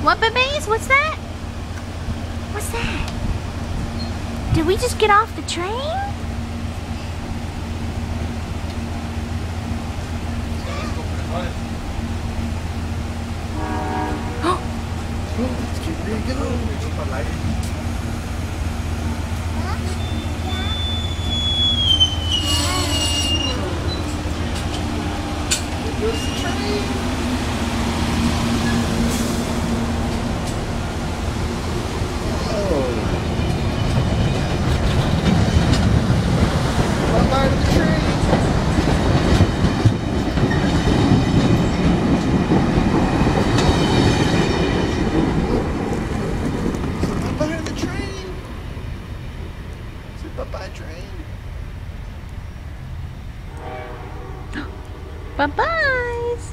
What, babies? What's that? What's that? Did we just get off the train? Let's get ready to go. There's the train. Oh. Bye-bye to the train. Bye-bye to the train. Say bye-bye, train. Bye-byes.